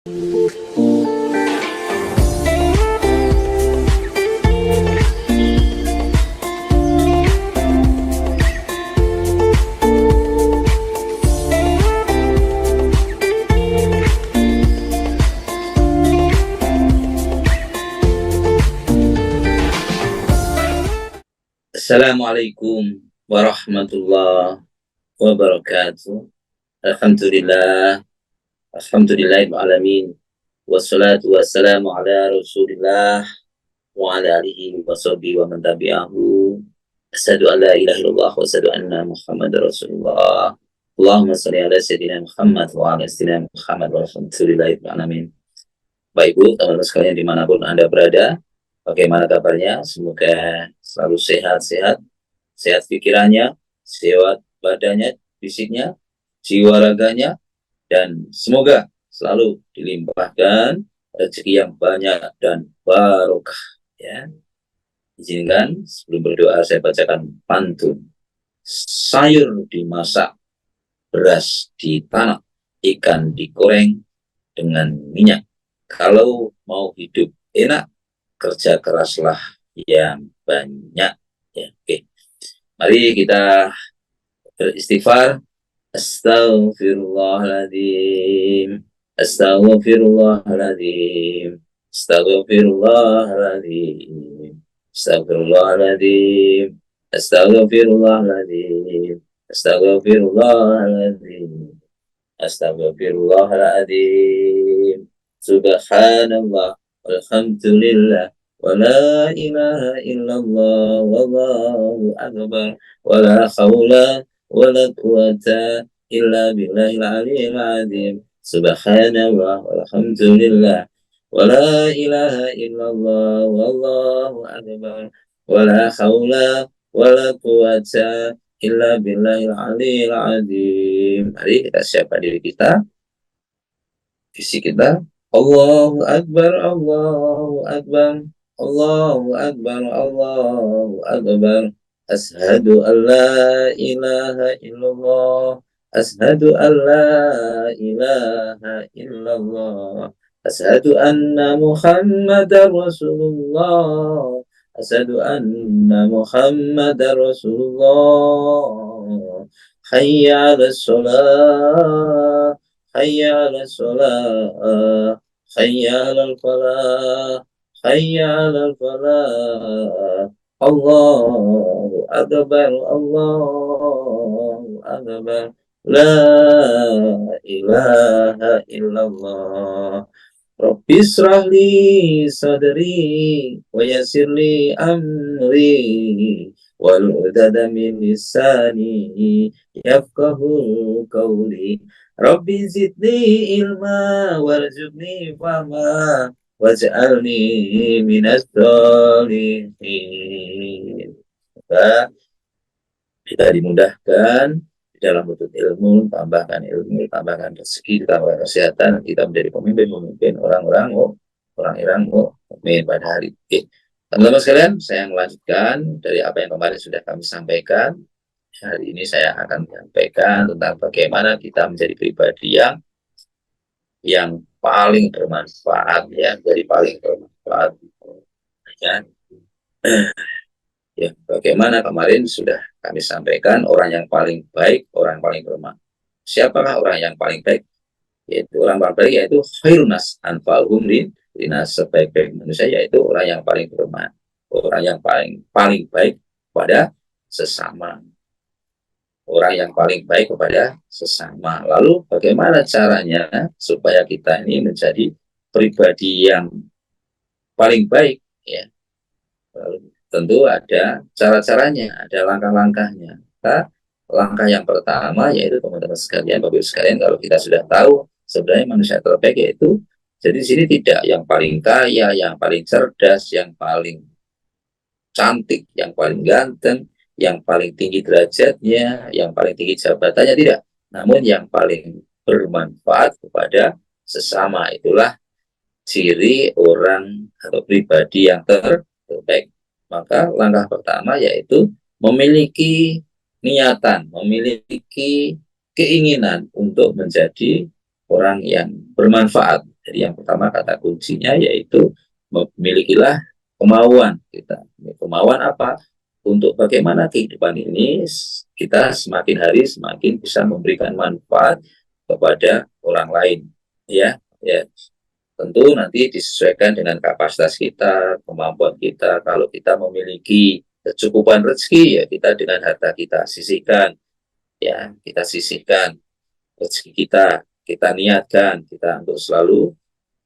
Assalamualaikum warahmatullahi wabarakatuh. Alhamdulillah, alhamdulillahirrahmanirrahim. Wassalatu wassalamu ala rasulillah wa ala alihi wa sahbihi wa man tabi'ahu. Asyhadu an la ilaha illallah wa asyhadu anna Muhammadar Rasulullah. Allahumma shalli ala sayyidina Muhammad wa ala sayyidina Muhammad walhamdulillahirrahmanirrahim. Baik Bu, teman-teman sekalian dimanapun Anda berada, bagaimana kabarnya? Semoga selalu sehat-sehat, sehat pikirannya, sehat badannya, fisiknya, jiwa raganya, dan semoga selalu dilimpahkan rezeki yang banyak dan barokah. Ya, izinkan sebelum berdoa saya bacakan pantun. Sayur dimasak, beras ditanam, ikan digoreng dengan minyak. Kalau mau hidup enak, kerja keraslah yang banyak. Ya, oke. Mari kita beristighfar. Astaghfirullahaladzim. Astaghfirullahaladzim. Astaghfirullahaladzim. Astaghfirullahaladzim. Astaghfirullahaladzim. Astaghfirullahaladzim. Astaghfirullahaladzim. Subhanallah, walhamdulillah, wa la ilaha illallah, wallahu akbar, wa la hawla wa la quwata illa billahil aliyyil azim. Subhanallah, walhamdulillah, wa la ilaha illallah, wallahu akbar, wa la hawla wa la quwata illa billahil aliyyil azim. Mari kita siapkan diri kita, visi kita. Allahu Akbar, Allahu Akbar, Allahu Akbar, Allahu Akbar. Ashhadu an la ilaha illallah, ashhadu an la ilaha illallah, ashhadu anna Muhammadar Rasulullah, ashhadu anna Muhammadar Rasulullah. Hayya 'alas shalah, hayya 'alas shalah, hayya 'alal falah, hayya 'alal falah. Allahu akbar, Allahu akbar. La ilaha illallah. Rabbi israh li sadri wa yassir li amri wal 'uqdatam min lisani yafqahu qawli. Rabbi zidni ilma warzuqni fahma waj'alni minas sholihin. Semoga kita dimudahkan di dalam menuntut ilmu, tambahkan rezeki, tambahkan kesehatan, kita menjadi pemimpin orang-orang mukmin pada hari ini. Teman-teman sekalian, saya melanjutkan dari apa yang kemarin sudah kami sampaikan. Hari ini saya akan menyampaikan tentang bagaimana kita menjadi pribadi yang paling bermanfaat, ya, jadi paling bermanfaat. Ya. Ya, bagaimana kemarin sudah kami sampaikan orang yang paling baik, orang yang paling bermanfaat. Siapakah orang yang paling baik? Yaitu orang paling baik yaitu khairunas anfa'uhum linas, sebaik-baik manusia, yaitu orang yang paling bermanfaat, orang yang paling baik pada sesama. Orang yang paling baik kepada sesama. Lalu bagaimana caranya supaya kita ini menjadi pribadi yang paling baik? Ya, lalu tentu ada cara-caranya, ada langkah-langkahnya. Langkah yang pertama yaitu teman-teman sekalian, Bapak Ibu sekalian, kalau kita sudah tahu sebenarnya manusia terbaik yaitu, jadi di sini tidak yang paling kaya, yang paling cerdas, yang paling cantik, yang paling ganteng, yang paling tinggi derajatnya, yang paling tinggi jabatannya, tidak. Namun yang paling bermanfaat kepada sesama, itulah ciri orang atau pribadi yang terbaik. Maka langkah pertama yaitu memiliki niatan, memiliki keinginan untuk menjadi orang yang bermanfaat. Jadi yang pertama kata kuncinya yaitu memilikilah kemauan kita. Kemauan apa? Untuk bagaimana kehidupan ini kita semakin hari semakin bisa memberikan manfaat kepada orang lain. Ya, ya. Tentu nanti disesuaikan dengan kapasitas kita, kemampuan kita. Kalau kita memiliki kecukupan rezeki, ya kita dengan harta kita sisihkan, ya kita sisihkan rezeki kita niatkan kita untuk selalu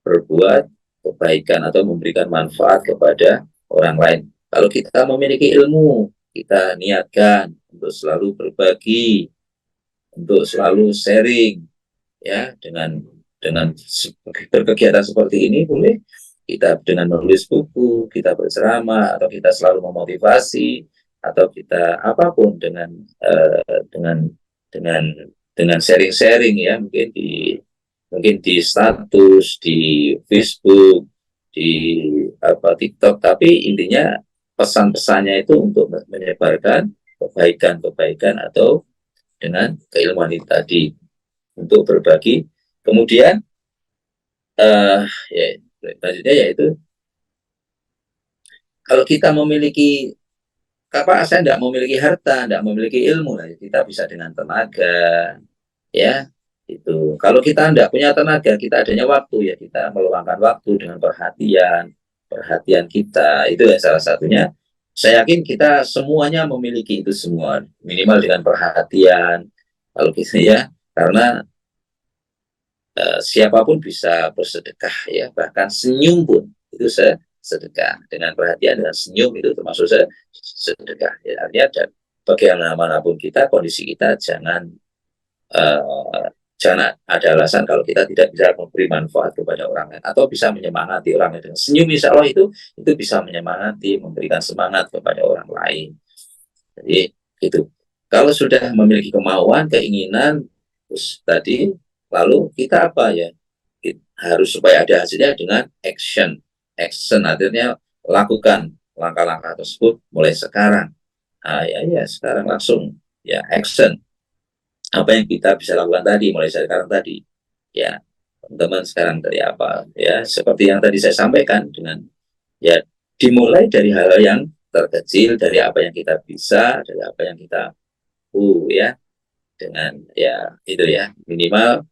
berbuat kebaikan atau memberikan manfaat kepada orang lain. Kalau kita memiliki ilmu, kita niatkan untuk selalu berbagi, untuk selalu sharing, ya dengan berkegiatan seperti ini boleh kita dengan menulis buku, kita berceramah, atau kita selalu memotivasi, atau kita apapun dengan dengan sharing-sharing ya mungkin di status di Facebook di TikTok, tapi intinya pesan-pesannya itu untuk menyebarkan kebaikan-kebaikan atau dengan keilmuan itu tadi untuk berbagi. Kemudian ya selanjutnya yaitu kalau kita memiliki saya tidak memiliki harta, tidak memiliki ilmu, nah, kita bisa dengan tenaga, ya itu. Kalau kita tidak punya tenaga, kita adanya waktu, ya kita meluangkan waktu dengan perhatian kita, itu yang salah satunya. Saya yakin kita semuanya memiliki itu semua, minimal dengan perhatian. Kalau gitu ya, karena siapapun bisa bersedekah ya, bahkan senyum pun itu sedekah. Dengan perhatian, dengan senyum itu termasuk sedekah ya. Artinya bagaimanapun kita, kondisi kita jangan ada alasan kalau kita tidak bisa memberi manfaat kepada orang lain atau bisa menyemangati orang lain dengan senyum. Insya Allah itu bisa menyemangati, memberikan semangat kepada orang lain. Jadi itu kalau sudah memiliki kemauan, keinginan, terus tadi lalu kita apa ya? Harus supaya ada hasilnya dengan action. Action artinya lakukan langkah-langkah tersebut mulai sekarang. Ya sekarang langsung ya action. Apa yang kita bisa lakukan tadi mulai sekarang tadi. Ya, teman-teman sekarang dari apa? Ya, seperti yang tadi saya sampaikan dengan ya dimulai dari hal yang terkecil, dari apa yang kita bisa, dari apa yang kita ya dengan ya itu ya minimal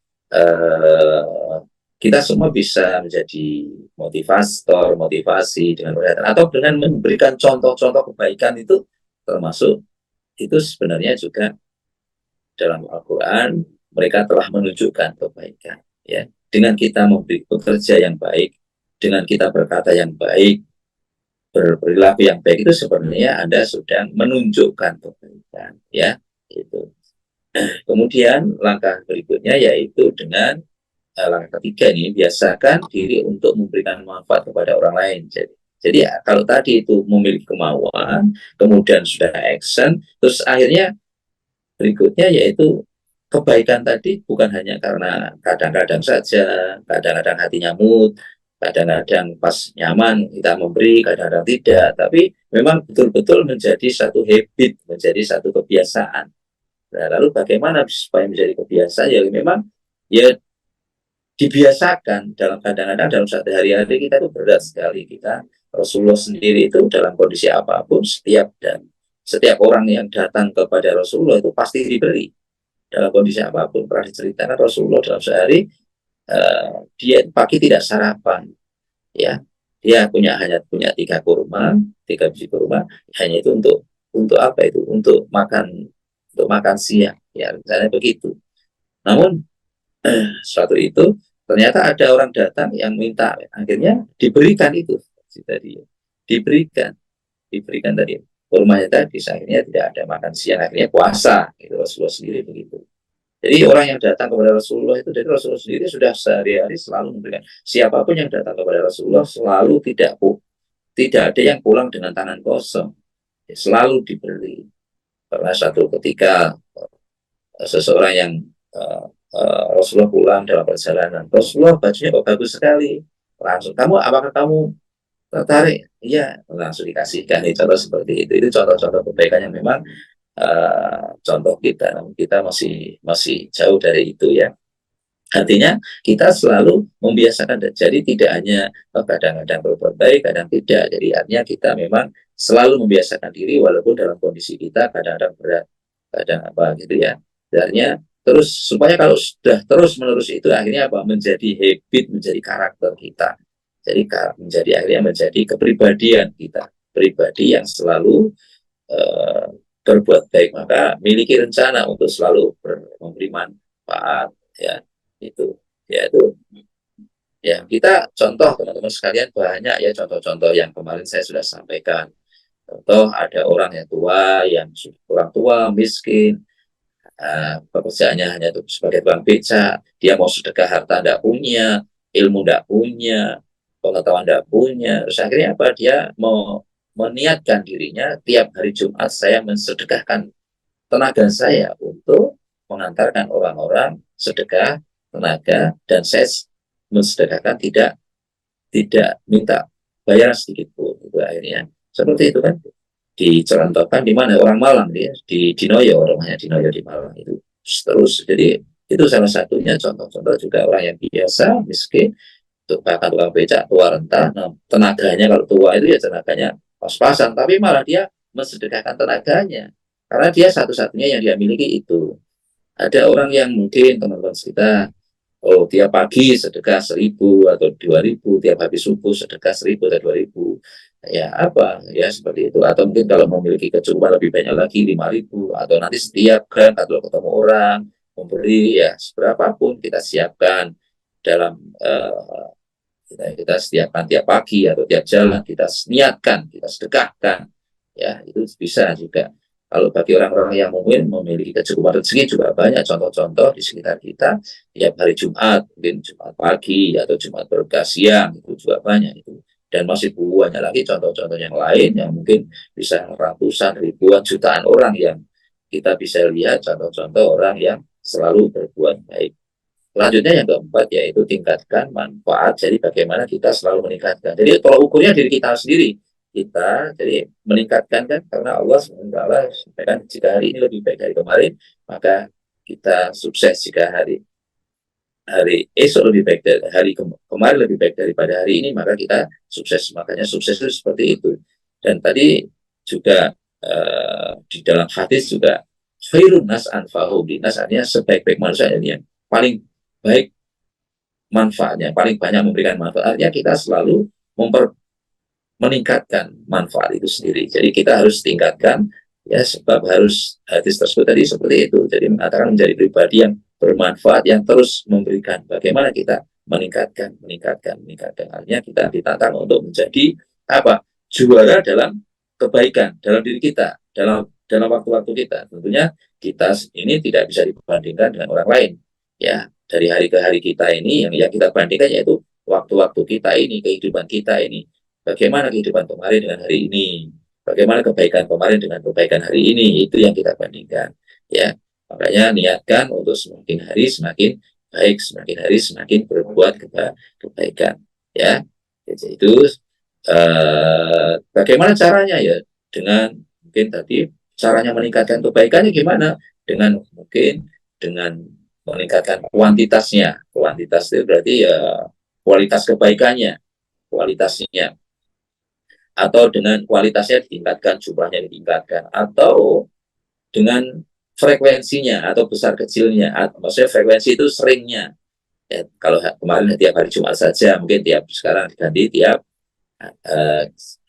kita semua bisa menjadi motivasi dengan kelihatan atau dengan memberikan contoh-contoh kebaikan itu termasuk itu sebenarnya juga dalam Al-Quran mereka telah menunjukkan kebaikan ya dengan kita bekerja yang baik, dengan kita berkata yang baik, berperilaku yang baik itu sebenarnya Anda sedang menunjukkan kebaikan ya itu. Kemudian langkah berikutnya yaitu dengan langkah ketiga ini biasakan diri untuk memberikan manfaat kepada orang lain. Jadi kalau tadi itu memiliki kemauan, kemudian sudah action, terus akhirnya berikutnya yaitu kebaikan tadi bukan hanya karena kadang-kadang saja, kadang-kadang hatinya mood, kadang-kadang pas nyaman kita memberi, kadang-kadang tidak, tapi memang betul-betul menjadi satu habit, menjadi satu kebiasaan. Nah, lalu bagaimana supaya menjadi kebiasaan? Ya memang ya dibiasakan dalam kadang-kadang dalam sehari-hari kita itu berat sekali kita. Rasulullah sendiri itu dalam kondisi apapun setiap orang yang datang kepada Rasulullah itu pasti diberi dalam kondisi apapun. Pernah diceritakan Rasulullah dalam sehari dia pagi tidak sarapan ya, dia hanya punya 3 biji kurma, hanya itu untuk apa itu untuk makan siang ya misalnya begitu. Namun suatu itu ternyata ada orang datang yang minta, akhirnya diberikan itu tadi, diberikan tadi kurmanya tadi, akhirnya tidak ada makan siang, akhirnya puasa itu Rasulullah sendiri begitu. Jadi orang yang datang kepada Rasulullah itu dari Rasulullah sendiri sudah sehari-hari selalu memberikan. Siapapun yang datang kepada Rasulullah selalu tidak ada yang pulang dengan tangan kosong, selalu diberi. Karena satu ketika seseorang yang Rasulullah pulang dalam perjalanan, Rasulullah bajunya kok bagus sekali, langsung apakah kamu tertarik? Iya, langsung dikasihkan. Ini contoh seperti itu contoh-contoh kebaikan yang memang contoh kita masih jauh dari itu ya. Artinya kita selalu membiasakan, jadi tidak hanya kadang-kadang berbuat baik, kadang tidak. Jadi artinya kita memang selalu membiasakan diri walaupun dalam kondisi kita kadang-kadang berat, kadang apa gitu ya. Artinya terus supaya kalau sudah terus menerus itu akhirnya apa? Menjadi habit, menjadi karakter kita. Jadi menjadi akhirnya menjadi kepribadian kita, pribadi yang selalu eh, berbuat baik, maka miliki rencana untuk selalu memberi manfaat, ya itu, ya itu, ya kita contoh teman-teman sekalian banyak ya contoh-contoh yang kemarin saya sudah sampaikan. Contoh ada orang yang tua, yang orang tua miskin, pekerjaannya hanya untuk sebagai tukang beca, dia mau sedekah harta tidak punya, ilmu tidak punya, pengetahuan tidak punya, terus akhirnya apa, dia mau meniatkan dirinya tiap hari Jumat saya mensedekahkan tenaga saya untuk mengantarkan orang-orang sedekah tenaga, dan saya mensedekahkan tidak minta bayar sedikit pun. Itu akhirnya seperti itu kan dicontohkan di mana orang Malang, dia di Noyo, orangnya di Noyo di Malang itu terus. Jadi itu salah satunya contoh-contoh juga orang yang biasa miskin, untuk bahkan tukang becak tua renta, nah, tenaganya kalau tua itu ya tenaganya pas-pasan, tapi malah dia mensedekahkan tenaganya karena dia satu-satunya yang dia miliki itu. Ada orang yang mungkin teman-teman kita, oh tiap pagi sedekah 1.000 atau 2.000, tiap habis subuh sedekah 1.000 atau 2.000, ya apa ya seperti itu. Atau mungkin kalau memiliki kecukupan lebih banyak lagi 5.000, atau nanti setiap kan atau ketemu orang memberi ya seberapapun kita siapkan dalam kita setiapkan tiap pagi atau tiap jalan kita niatkan, kita sedekahkan, ya itu bisa juga. Kalau bagi orang-orang yang mungkin memiliki kecukupan rezeki juga banyak contoh-contoh di sekitar kita, tiap hari Jumat, mungkin Jumat pagi atau Jumat berkah siang, itu juga banyak itu. Dan masih banyak lagi contoh-contoh yang lain yang mungkin bisa ratusan, ribuan, jutaan orang yang kita bisa lihat contoh-contoh orang yang selalu berbuat baik. Selanjutnya yang keempat yaitu tingkatkan manfaat. Jadi bagaimana kita selalu meningkatkan. Jadi kalau ukurnya diri kita sendiri, kita jadi meningkatkan kan, karena Allah SWT sampaikan jika hari ini lebih baik dari kemarin, maka kita sukses. Jika hari hari esok lebih baik dari hari kemarin, lebih baik daripada hari ini, maka kita sukses. Makanya sukses itu seperti itu. Dan tadi juga di dalam hadis juga khairun nas anfa'uhum linnas, artinya sebaik-baik manusia ini yang paling baik manfaatnya, paling banyak memberikan manfaat. Artinya kita selalu meningkatkan manfaat itu sendiri. Jadi kita harus tingkatkan, ya sebab harus hadis tersebut tadi seperti itu. Jadi mengatakan menjadi pribadi yang bermanfaat, yang terus memberikan. Bagaimana kita meningkatkan. Artinya kita ditantang untuk menjadi apa? Juara dalam kebaikan dalam diri kita, dalam waktu-waktu kita. Tentunya kita ini tidak bisa dibandingkan dengan orang lain. Ya, dari hari ke hari kita ini yang kita bandingkan yaitu waktu-waktu kita ini, kehidupan kita ini. Bagaimana kehidupan kemarin dengan hari ini? Bagaimana kebaikan kemarin dengan kebaikan hari ini? Itu yang kita bandingkan. Ya, makanya niatkan untuk semakin hari semakin baik, semakin hari semakin berbuat kebaikan. Ya, jadi itu bagaimana caranya ya? Dengan mungkin tadi caranya meningkatkan kebaikannya gimana? Dengan mungkin dengan meningkatkan kuantitasnya. Kuantitas itu berarti ya kualitas kebaikannya, kualitasnya, atau dengan kualitasnya ditingkatkan, jumlahnya ditingkatkan, atau dengan frekuensinya atau besar kecilnya, atau maksudnya frekuensi itu seringnya. Ya, kalau kemarin tiap hari Jumat saja, mungkin sekarang diganti tiap uh,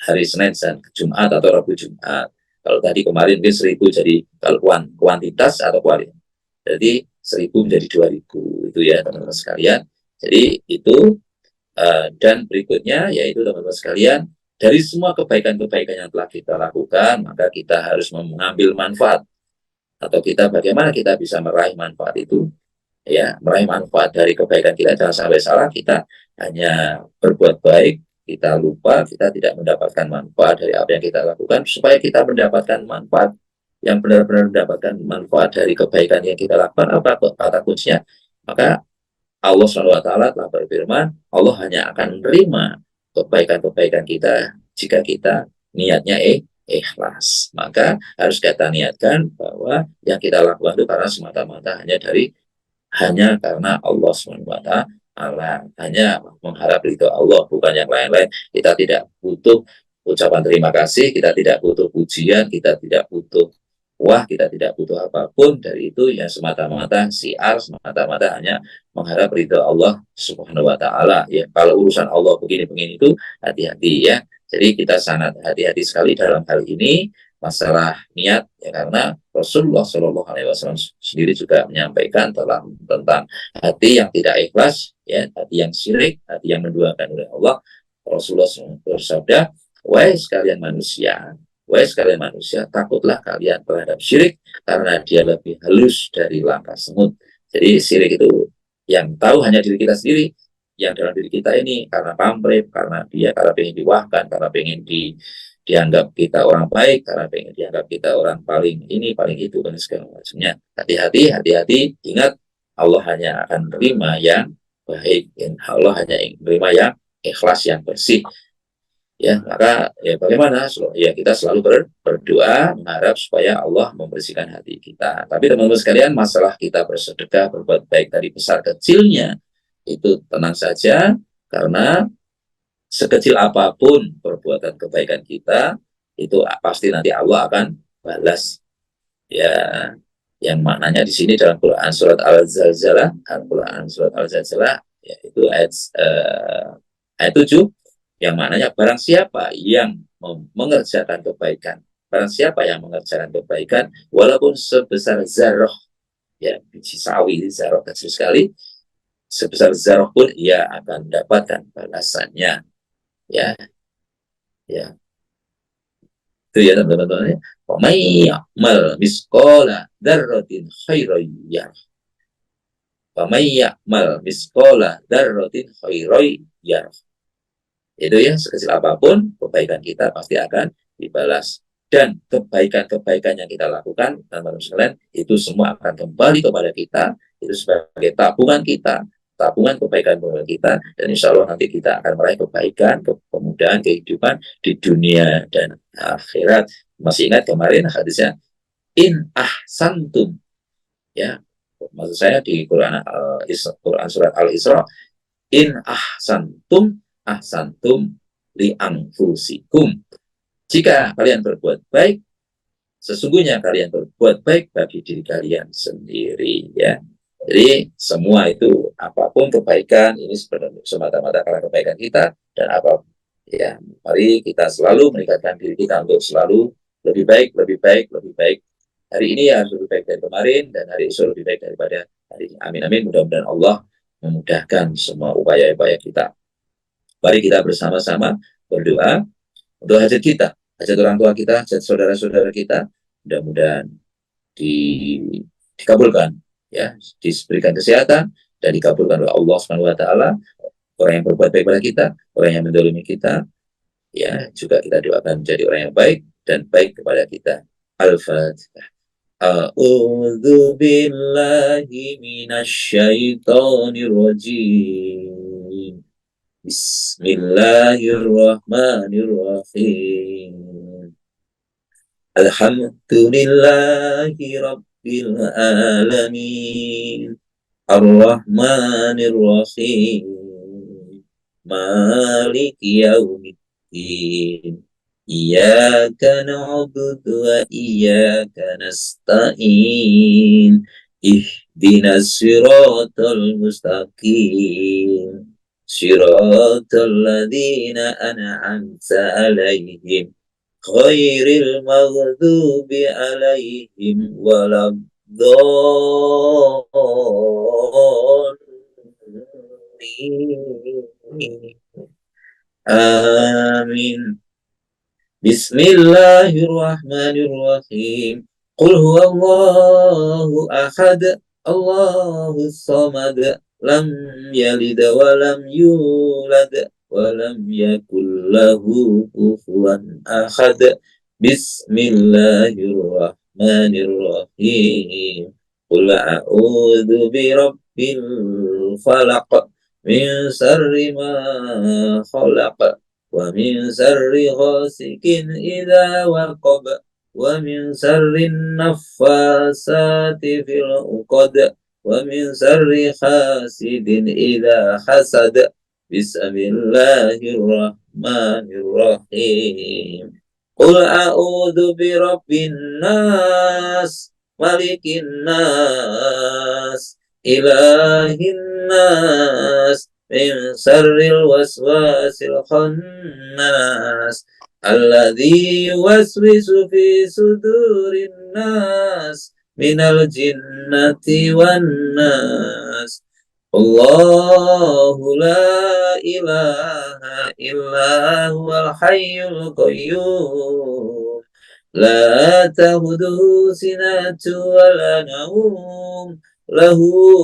hari Senin dan Jumat atau Rabu Jumat. Kalau tadi kemarin mungkin 1.000, jadi kalau kuantitas atau kualitas, jadi 1.000 menjadi 2.000 itu ya teman-teman sekalian. Jadi itu dan berikutnya yaitu teman-teman sekalian, dari semua kebaikan-kebaikan yang telah kita lakukan, maka kita harus mengambil manfaat, atau kita bagaimana kita bisa meraih manfaat itu, ya meraih manfaat dari kebaikan kita. Jangan sampai salah kita hanya berbuat baik, kita lupa, kita tidak mendapatkan manfaat dari apa yang kita lakukan. Supaya kita mendapatkan manfaat yang benar-benar mendapatkan manfaat dari kebaikan yang kita lakukan, apa kata kuncinya? Maka Allah SWT telah berfirman, Allah hanya akan menerima kebaikan-kebaikan kita jika kita niatnya ikhlas. Maka harus kita niatkan bahwa yang kita lakukan itu karena semata-mata hanya dari hanya karena Allah SWT, hanya mengharap ridho Allah, bukan yang lain-lain. Kita tidak butuh ucapan terima kasih, kita tidak butuh pujian, kita tidak butuh wah, kita tidak butuh apapun dari itu, yang semata-mata siar, semata-mata hanya mengharap ridho Allah Subhanahu wa taala. Ya, kalau urusan Allah begini-begini itu hati-hati ya. Jadi kita sangat hati-hati sekali dalam hal ini, masalah niat ya, karena Rasulullah Shallallahu Alaihi Wasallam sendiri juga menyampaikan tentang hati yang tidak ikhlas, ya, hati yang syirik, hati yang menduakan oleh Allah. Rasulullah bersabda, wahai sekalian manusia, wahai sekalian manusia, takutlah kalian terhadap syirik karena dia lebih halus dari langkah semut. Jadi syirik itu yang tahu hanya diri kita sendiri, yang dalam diri kita ini karena pamrih, karena dia, karena pengen diwahkan, karena pengen dianggap kita orang baik, karena pengen dianggap kita orang paling ini, paling itu, dan segala macamnya. Hati-hati, hati-hati, ingat Allah hanya akan menerima yang baik, dan Allah hanya menerima yang ikhlas, yang bersih. Ya, maka ya bagaimana? Ya kita selalu berdoa, mengharap supaya Allah membersihkan hati kita. Tapi teman-teman sekalian, masalah kita bersedekah, berbuat baik dari besar kecilnya, itu tenang saja, karena sekecil apapun perbuatan kebaikan kita, itu pasti nanti Allah akan balas. Ya, yang maknanya di sini dalam Quran surat Al-Zalzalah, Al-Quran surat Al-Zalzalah, yaitu ayat 7, yang maknanya barang siapa yang mengerjakan kebaikan, barang siapa yang mengerjakan kebaikan, walaupun sebesar zarah, ya biji sawi, zarah kecil sekali, sebesar zarah pun ia akan mendapatkan balasannya. Ya, ya, itu ya teman-teman ya. May ya'mal misqala dzarratin khairan yarah. May ya'mal misqala dzarratin khairan yarah. Itu ya, sekecil apapun kebaikan kita pasti akan dibalas. Dan kebaikan-kebaikan yang kita lakukan, teman-teman sekalian, itu semua akan kembali kepada kita, itu sebagai tabungan kita, tabungan kebaikan kita, dan insya Allah nanti kita akan meraih kebaikan, kemudahan, kehidupan di dunia dan akhirat. Masih ingat kemarin hadisnya, in ahsantum, ya, maksud saya di Quran surat Al-Isra, in ahsantum li anfusikum. Jika kalian berbuat baik, sesungguhnya kalian berbuat baik bagi diri kalian sendiri, ya. Jadi semua itu, apapun kebaikan ini sebenarnya semata-mata karena kebaikan kita, dan apa ya, mari kita selalu meningkatkan diri kita untuk selalu lebih baik, lebih baik, lebih baik. Hari ini ya lebih baik dari kemarin, dan hari esok lebih baik daripada hari ini. Amin amin. Mudah-mudahan Allah memudahkan semua upaya-upaya kita. Mari kita bersama-sama berdoa untuk hajat kita, hajat orang tua kita, hajat saudara-saudara kita, mudah-mudahan dikabulkan, ya, diberikan kesehatan dan dikabulkan oleh Allah Subhanahu wa taala. Orang yang berbuat baik pada kita, orang yang mendolimi kita, ya, juga kita doakan menjadi orang yang baik dan baik kepada kita. Al-Fatihah. A'udzu billahi minasyaitonir rajim. Bismillahirrahmanirrahim. Alhamdulillahi rabbil alamin. Ar-Rahmanir Rahim. Maliki yaumiddin. Iyyaka na'budu wa iyyaka nasta'in. Ihdinas siratal mustaqim. Siratal ladzina an'amta 'alaihim ghairil maghdubi 'alaihim waladdallin. Amin. Bismillahirrahmanirrahim. Qul huwallahu ahad, Allahus samad, lam yalid wa lam yulad wa lam yakul lahu kufuwan ahad. Bismillahirrahmanirrahim. Qul a'udzu birabbil falaq, min syarri ma khalaq, wa min syarri ghasikin idza waqab, wa min syarri naffasati fil uqad, ومن شر حاسد إذا حسد. بسم الله الرحمن الرحيم. قل أعوذ برب الناس ملك الناس إله الناس من شر الوسواس الخناس الذي يوسوس في صدور الناس من الجنة والناس. الله لا إله إلا هو الحي القيوم لا تأخذه سنة ولا نوم له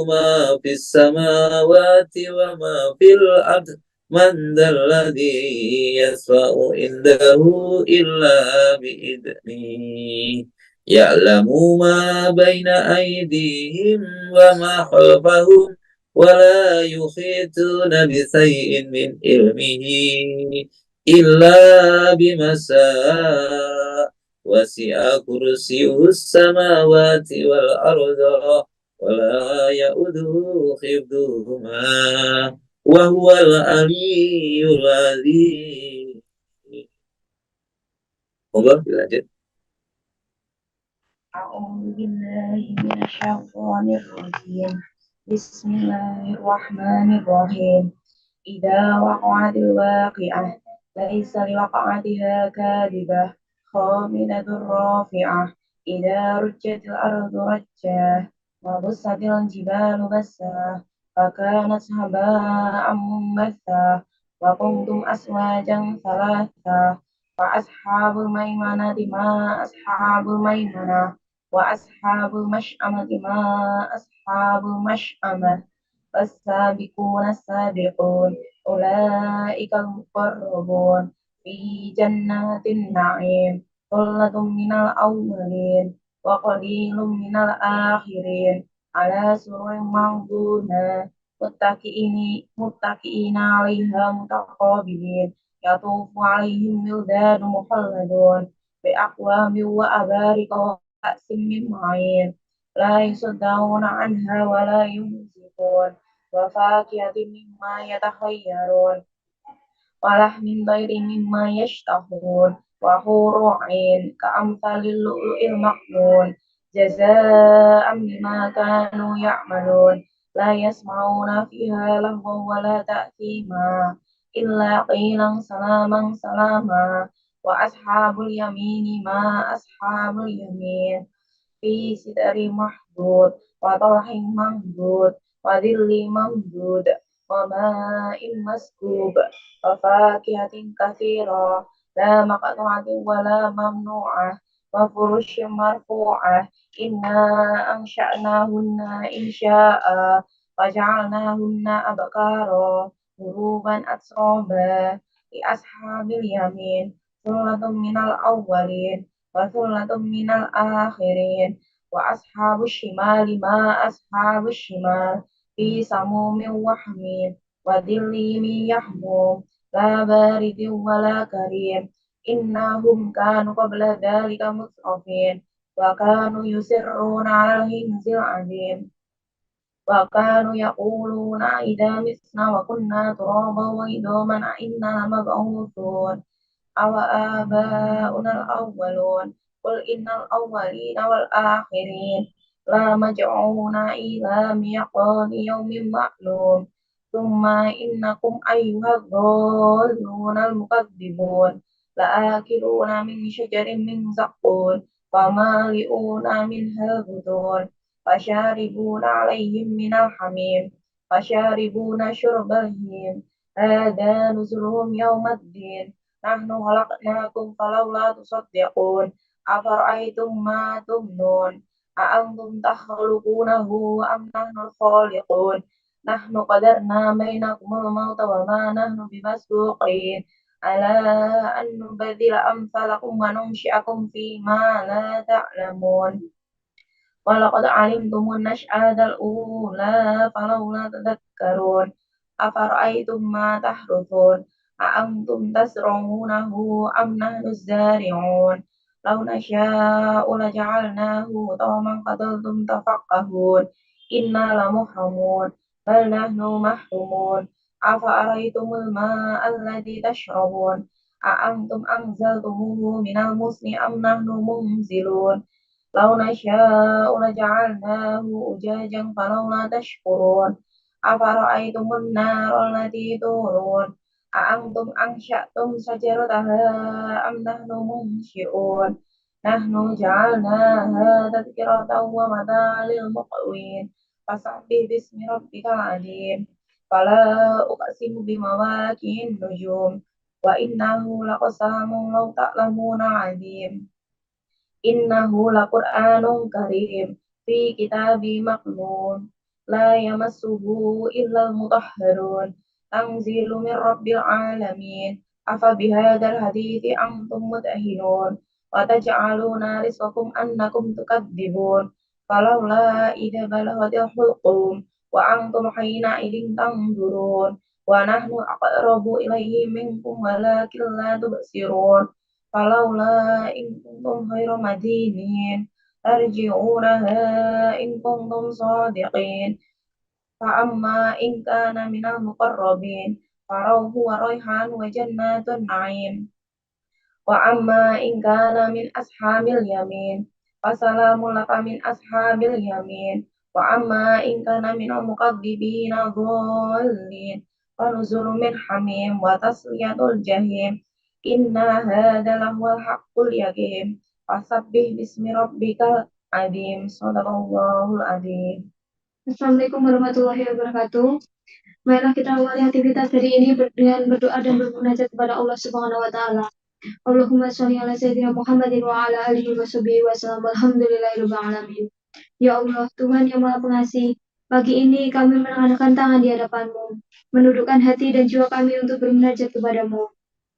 ما في السماوات وما في الأرض. من ذا الذي يشفع عنده إلا بإذنه يعلم ما بين أيديهم وما خلفهم ولا يحيطون بشيء من علمه إلا بما شاء. وسع كرسيه السماوات والأرض ولا يؤوده حفظهما وهو العلي العظيم. Monggo dilanjut. أعوذ بالله من الشيطان الرجيم. بسم الله الرحمن الرحيم. إذا وقعت الواقعة ليس لوقعتها كاذبة خافضة رافعة. إذا رجت الأرض رجا وبست الجبال بسا فكانت هباء منبثا وكنتم أزواجا ثلاثا. وأصحاب الميمنة ما أصحاب الميمنة وأصحاب المشأمة ما أصحاب المشأمة. والسابقون السابقون أولئك المقربون في جنات النعيم. ثلة من الأولين وقليل من الآخرين على سرر موضونة متكئين عليها متقابلين. يطوف عليهم ولدان مخلدون بأكواب وأبارك وكأس من معين لا يصدعون عنها ولا ينزفون. وفاكهة مما يتخيرون ولحم طير مما يشتهون وحور عين كأمثال اللؤلؤ المكنون جزاء بما كانوا يعملون. لا يسمعون فيها لغوا ولا تأثيما إلا قيلا سلاما سلاما. وأصحاب اليمين ما أصحاب اليمين في سدر محضود وطلح منضود وظل ممدود وماء مسكوب وفاكهة كثيرة لا مقطوعة ولا ممنوعة وفرش مرفوعة. إنا أنشأناهن إنشاء وجعلناهن أبكارا غروبا أترابا. لأصحاب اليمين ثلة من الأولين وثلة من الآخرين. وأصحاب الشمال ما أصحاب الشمال في سموم وحميم وظل من يحموم لا بارد ولا كريم. إنهم كانوا قبل ذلك مسرفين وكانوا يسرون على الهنز العظيم وكانوا يقولون إذا متنا وكنا ترابا وعظاما أئنا لمبعوثون أو آباؤنا الأولون. قل إن الأولين والآخرين لمجموعون إلى ميقات يوم معلوم. ثم إنكم أيها الضالون المكذبون لآكلون من شجر من زقون فمالئون منها البطون فشاربون عليهم من الحميم فشاربون شرب الهيم. هذا نزلهم يوم الدين. نحن خلقناكم فلولا تصدقون. أفرأيتم ما تمنون أأنتم تخلقونه أم نحن الخالقون. نحن قدرنا بينكم الموت وما نحن بمسبوقين على أن نبدل أمثالكم وننشئكم فيما لا تعلمون. ولقد علمتم النشأة الأولى فلولا تذكرون. أفرأيتم ما تحرثون أأنتم تزرعونه أم نحن الزارعون. لو نشاء لجعلناه طعما فظلتم تفقهون إنا لمحرمون بل نحن محرومون أفأرأيتم الماء الذي تشربون أأنتم أنزلتموه من المزن أم نحن منزلون لو نشاء لجعلناه أجاجا فلولا تشكرون أفرأيتم النار التي تورون أأنتم أنشأتم شجرتها أم نحن منشئون نحن جعلناها تذكرة ومتاعا للمقوين فسبح باسم ربك العظيم فلا أقسم بمواقع النجوم وإنه لقسم لو تعلمون عظيم إنه لقرآن كريم في كتاب مكنون لا يمسه إلا المطهرون تنزيل من رب العالمين أفبهذا الحديث أنتم مدهنون وتجعلون رزقكم أنكم تكذبون فلولا إذا بلغت الحلقوم وأنتم حينئذ تنظرون ونحن أقرب إليه منكم ولكن لا تبصرون فلولا إن كنتم غير مدينين ترجعونها إن كنتم صادقين فأما إن كان من المقربين فروح وريحان وجنات النعيم وأما إن كان من أصحاب اليمين فسلام لك من أصحاب اليمين وأما إن كان من المكذبين الضالين فنزل من حميم وتصلية الجحيم إن هذا لهو الحق اليقين فسبح باسم ربك العظيم صدق الله العظيم. Assalamualaikum warahmatullahi wabarakatuh. Marilah kita awali aktivitas hari ini dengan berdoa dan bermunajat kepada Allah Subhanahu wa taala. Allahumma shalli ala sayyidina Muhammadin wa ala alihi washabihi wasallam. Alhamdulillahirabbil alamin. Ya Allah, Tuhan yang Maha Pengasih, pagi ini kami mengangkat tangan di hadapan-Mu, menundukkan hati dan jiwa kami untuk bermunajat kepada-Mu.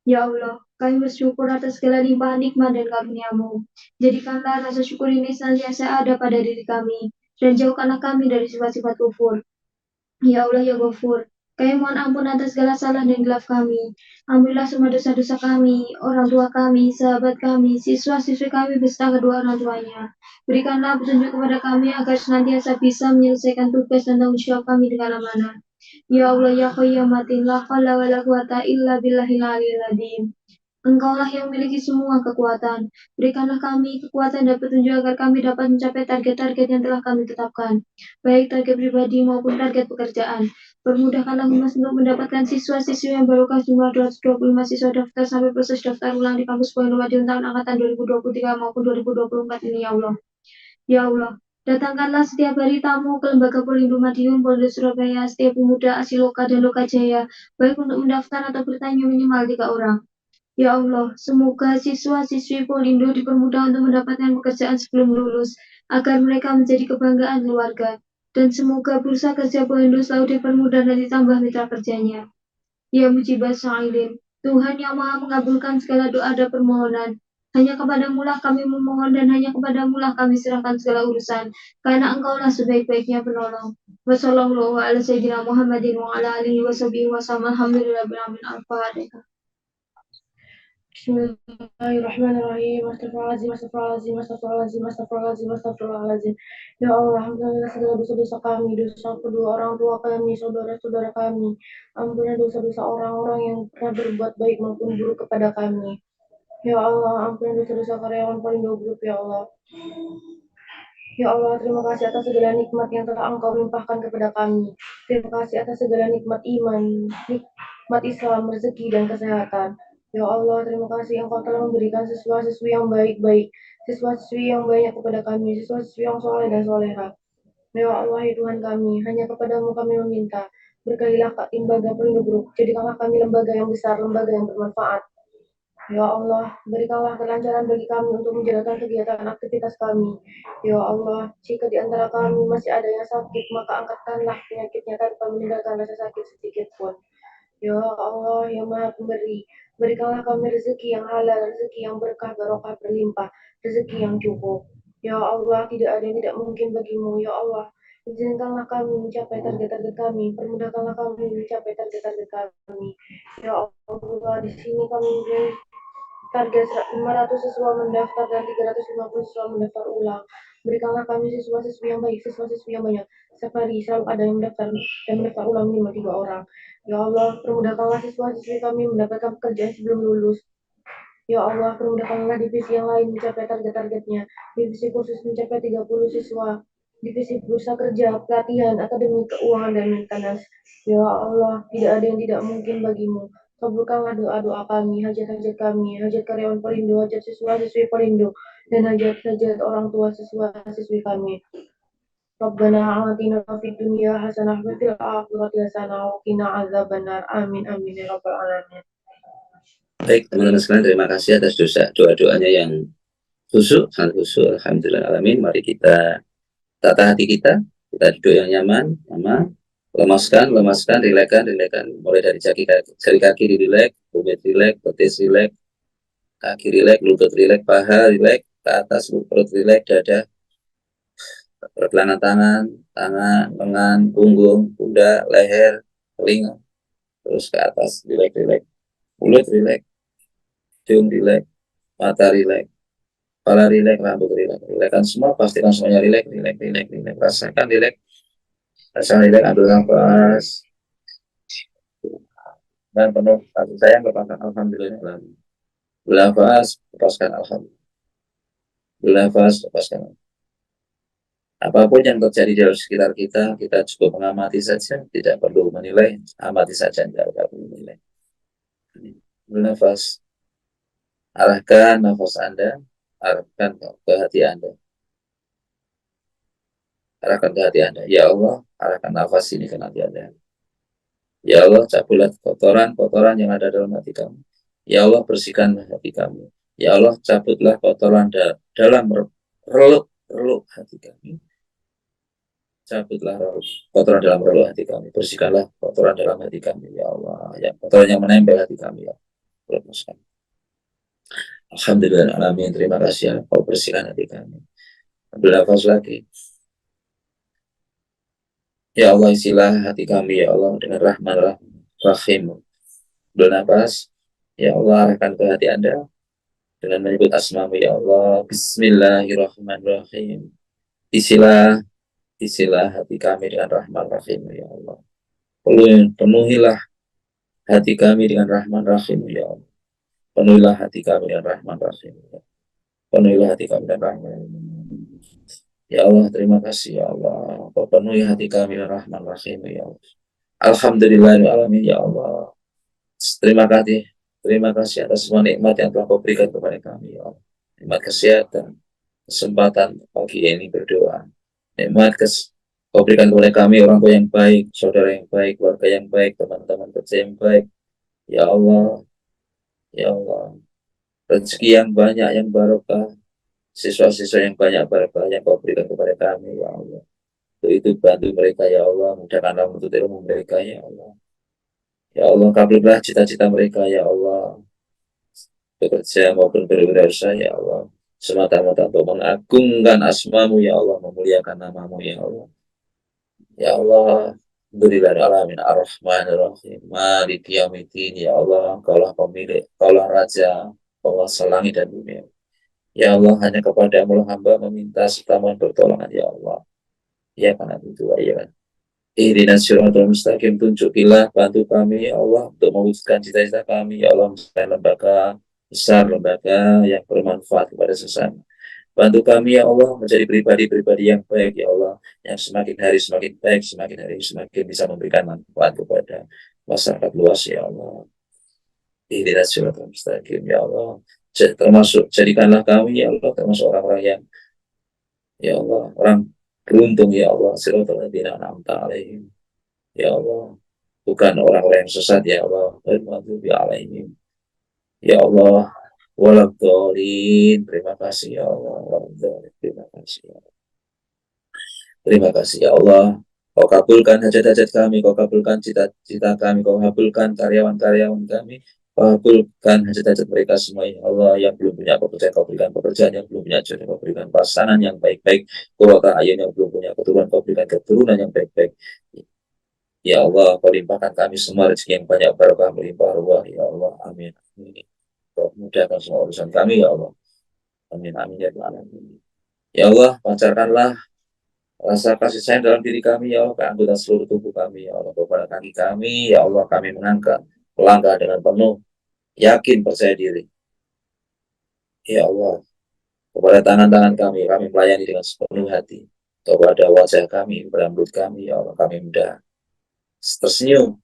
Ya Allah, kami bersyukur atas segala limpahan nikmat dan karunia-Mu. Jadikanlah rasa syukur ini senantiasa ada pada diri kami, dan jauhkanlah kami dari sifat-sifat kufur. Ya Allah, ya Ghafur, kami mohon ampun atas segala salah dan khilaf kami. Ampunilah semua dosa-dosa kami, orang tua kami, sahabat kami, siswa-siswi kami beserta kedua orang tuanya. Berikanlah petunjuk kepada kami agar senantiasa bisa menyelesaikan tugas dan tanggung jawab kami dengan amanah. Ya Allah, ya Qayyumatin, la haula wa la quwata illa billahil aliyyil azim. Engkaulah yang memiliki semua kekuatan. Berikanlah kami kekuatan dan petunjuk agar kami dapat mencapai target-target yang telah kami tetapkan, baik target pribadi maupun target pekerjaan. Permudahkanlah Humas untuk mendapatkan siswa-siswi yang barokah jumlah 225 siswa daftar sampai proses daftar ulang di kampus Poin Madiun tahun angkatan 2023 maupun 2024 ini, ya Allah. Ya Allah, datangkanlah setiap hari tamu ke Lembaga Polindo Madiun, Polda Surabaya, setiap pemuda Asiloka dan Lokajaya, baik untuk mendaftar atau bertanya minimal 3 orang. Ya Allah, semoga siswa-siswi Polindo dipermudah untuk mendapatkan pekerjaan sebelum lulus, agar mereka menjadi kebanggaan keluarga. Dan semoga bursa kerja Polindo selalu dipermudah dan ditambah mitra kerjanya. Ya Mujibah Sa'ilin, Tuhan yang Maha mengabulkan segala doa dan permohonan. Hanya kepadamu lah kami memohon dan hanya kepadamu lah kami serahkan segala urusan, karena Engkaulah sebaik-baiknya penolong. Wassallallahu ala sayyidina Muhammadin wa ala alihi washabihi wasallam. Alhamdulillahirabbil alamin. Al-Fatihah. Bismillahirrahmanirrahim. Astagfirullahaladzim, astagfirullahaladzim, astagfirullahaladzim, astagfirullahaladzim, astagfirullahaladzim. Ya Allah, alhamdulillah segala dosa-dosa kami, dosa kedua orang tua kami, saudara-saudara kami. Ampunilah dosa-dosa orang-orang yang pernah berbuat baik maupun buruk kepada kami. Ya Allah, ampunilah dosa-dosa karyawan Polindo Group, ya Allah. Ya Allah, terima kasih atas segala nikmat yang telah Engkau limpahkan kepada kami. Terima kasih atas segala nikmat iman, nikmat Islam, rezeki, dan kesehatan. Ya Allah, terima kasih Engkau telah memberikan siswa-siswi yang baik-baik, siswa-siswi yang banyak kepada kami, siswa-siswi yang soleh dan soleha. Ya Allah, ya Tuhan kami, hanya kepadamu kami meminta. Berkahilah lembaga Polindo Group, jadikanlah kami lembaga yang besar, lembaga yang bermanfaat. Ya Allah, berikanlah kelancaran bagi kami untuk menjalankan kegiatan aktivitas kami. Ya Allah, jika di antara kami masih ada yang sakit, maka angkatkanlah penyakitnya tanpa meninggalkan rasa sakit sedikit pun. Ya Allah, yang Maha Pemberi, berikanlah kami rezeki yang halal, rezeki yang berkah, barokah, berlimpah, rezeki yang cukup. Ya Allah, tidak ada yang tidak mungkin bagimu. Ya Allah, izinkanlah kami mencapai target-target kami, permudahkanlah kami mencapai target-target kami. Ya Allah, di sini kami target 500 siswa mendaftar dan 350 siswa mendaftar ulang. Berikanlah kami siswa-siswi yang baik, siswa-siswi yang banyak. Setiap hari selalu ada yang mendaftar dan mendaftar ulang minimal 3 orang. Ya Allah, permudahkanlah siswa-siswi kami mendapatkan pekerjaan sebelum lulus. Ya Allah, permudahkanlah divisi yang lain mencapai target-targetnya. Divisi khusus mencapai 30 siswa. Divisi bursa kerja, pelatihan, akademi, keuangan, dan maintenance. Ya Allah, tidak ada yang tidak mungkin bagimu. Kabulkanlah doa-doa kami, hajat-hajat kami, hajat karyawan Perindo, hajat siswa-siswi Perindo, dan hajat-hajat orang tua siswa-siswi kami. Rabbana atina fid dunya hasanah wa fil akhirati hasanah wa qina adzabannar. Amin amin ya rabbal alamin. Baik, teman-teman sekalian, terima kasih atas doa-doanya yang khusyuk, sangat khusyuk. Alhamdulillah alamin. Mari kita tata hati kita duduk yang nyaman, lemaskan, rilekan. Mulai dari jari kaki rilek, tumit rilek, betis rilek, kaki rilek, lutut rilek, paha rilek, ke atas perut rilek, dada, pergelangan tangan, lengan, punggung, pundak, leher, telinga, terus ke atas rilek, mulut rilek, hidung rilek, mata rilek, kepala rilek, rambut rilek. Rilekkan semua, pastikan semuanya rilek. Rasakan rilek. Ambil nafas. Dan penuh kasih sayang kepada alhamdulillah. Bernafas, lepaskan alhamdulillah. Bernafas, lepaskan. Apapun yang terjadi di sekitar kita, kita cukup mengamati saja, tidak perlu menilai, amati saja, tidak perlu menilai. Bernafas. Arahkan nafas Anda, arahkan ke hati Anda. Arahkan ke hati Anda. Ya Allah, arahkan nafas ini ke hati Anda. Ya Allah, cabutlah kotoran yang ada dalam hati kamu. Ya Allah, bersihkanlah hati kamu. Ya Allah, cabutlah kotoran dalam reluk hati kami. Cabutlah kotoran dalam reluk hati kami. Bersihkanlah kotoran dalam hati kami. Ya Allah, ya kotoran yang menempel hati kami. Ya Allah. Alhamdulillah, alamin. Terima kasih ya, kau bersihkan hati kami. Ambil nafas lagi. Ya Allah, isilah hati kami, ya Allah, dengan rahman rahim. Ambil nafas. Ya Allah, arahkan ke hati Anda dengan menyebut asmamu, ya Allah. Bismillahirrahmanirrahim. Isilah hati kami dengan rahman rahim, ya Allah. Penuhilah hati kami dengan rahman rahim, ya Allah. Penuhilah hati kami dengan rahman rahim. Penuhilah hati kami dengan rahman rahim. Ya Allah, terima kasih, ya Allah. Kau penuhi hati kami dengan rahman rahim, ya Allah. Alhamdulillahirrahmanirrahim, ya Allah. Terima kasih atas semua nikmat yang telah kau berikan kepada kami, ya Allah. Nikmat kesehatan, kesempatan pagi ini berdoa. Nikmat kau berikan kepada kami orang tua yang baik, saudara yang baik, keluarga yang baik, teman-teman kerja yang baik. Ya Allah, ya Allah. Rezeki yang banyak, yang barokah, siswa-siswa yang banyak barokah yang kau berikan kepada kami, ya Allah. Untuk itu bantu mereka, ya Allah. Mudahkanlah untuk ilmu mereka, ya Allah. Ya Allah, kabulkanlah cita-cita mereka, ya Allah. Bekerja maupun berwirausaha, ya Allah. Semata-mata untuk mengagungkan asmamu, ya Allah. Memuliakan namamu, ya Allah. Ya Allah. Alhamdulillah alamin ar-Rahmanir-Rahim. Maliki yaumiddin, ya Allah. Kaulah pemilik, kaulah raja, kaulah langit dan bumi. Ya Allah, hanya kepadamu lah hamba meminta serta mohon pertolongan, ya Allah. Ya karena itu, ya kan. Ihdinas siratal mustaqim, tunjukilah, bantu kami, ya Allah, untuk mewujudkan cita-cita kami, ya Allah, menjadi lembaga besar, lembaga yang bermanfaat kepada sesama. Bantu kami, ya Allah, menjadi pribadi-pribadi yang baik, ya Allah, yang semakin hari semakin baik, semakin hari semakin bisa memberikan manfaat kepada masyarakat luas, ya Allah. Ihdinas siratal mustaqim, ya Allah. Termasuk jadikanlah kami, ya Allah, termasuk orang-orang yang, ya Allah, orang beruntung, ya Allah, siratal ladzina an'amta alaihim, ya Allah, bukan orang-orang yang sesat, ya Allah, maghdubi alaihim, ya Allah, waladhdallin. Terima kasih, ya Allah, waladhdallin. Terima kasih, ya Allah. Terima kasih, ya Allah. Kau kabulkan hajat-hajat kami, kau kabulkan cita-cita kami, kau kabulkan karyawan-karyawan kami, kau kabulkan hajat-hajat mereka semua, ya Allah. Yang belum punya pekerjaan, kau berikan pekerjaan. Yang belum punya jodoh, kau berikan pasangan yang baik-baik. Qurrata ayun, yang belum punya keturunan, kau berikan keturunan yang baik-baik. Ya Allah, kau limpahkan kami semua rezeki yang banyak, barokah melimpah ruah, ya Allah. Amin. Amin. Kau mudahkan semua urusan kami, ya Allah. Amin. Amin. Ya Allah. Amin. Ya Allah, pancarkanlah rasa kasih sayang dalam diri kami, ya Allah, ke anggota seluruh tubuh kami, ya Allah, kepada kaki kami, ya Allah, kami mengangkat melangkah dengan penuh yakin percaya diri. Ya Allah, kepada tangan-tangan kami melayani dengan sepenuh hati. Kepada wajah kami, kepada mulut kami, ya Allah, kami mudah tersenyum,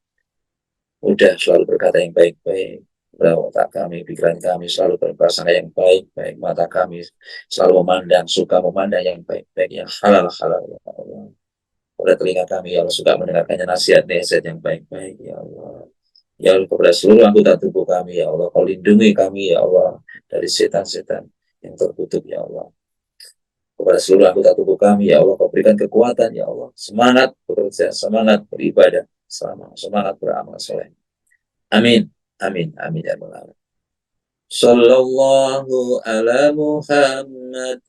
mudah selalu berkata yang baik-baik. Kepada otak kami, pikiran kami selalu berprasangka yang baik-baik. Mata kami selalu memandang, suka memandang yang baik-baik, yang halal-halal, ya Allah. Kepada telinga kami, ya Allah, suka mendengarkannya nasihat-nasihat yang baik-baik, ya Allah. Ya Allah, kepada seluruh anggota tubuh kami, ya Allah, kau lindungi kami, ya Allah, dari setan-setan yang terkutuk, ya Allah. Kepada seluruh anggota tubuh kami, ya Allah, kau berikan kekuatan, ya Allah, semangat bekerja, semangat beribadah, semangat beramal soleh. Amin, amin, amin, ya rabbal alamin. Sallallahu ala Muhammad,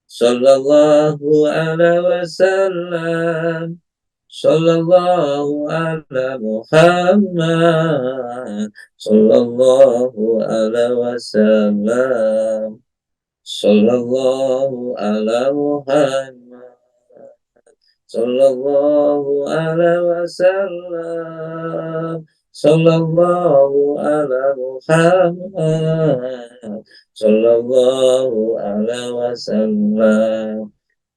sallallahu ala wasallam, sallallahu ala Muhammad, sallallahu ala wasallam, sallallahu ala Muhammad, sallallahu ala wasallam, sallallahu ala Muhammad, sallallahu ala wasallam.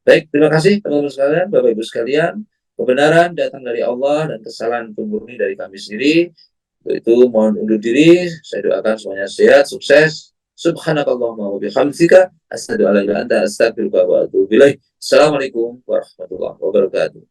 Baik, terima kasih teman-teman sekalian, Bapak Ibu sekalian. Kebenaran datang dari Allah dan kesalahan itu murni dari kami sendiri. Untuk itu mohon undur diri. Saya doakan semuanya sehat, sukses. Subhanakallahumma wa bihamdika asyhadu an la ilaha illa anta astaghfiruka wa atubu ilaik. Assalamualaikum warahmatullahi wabarakatuh.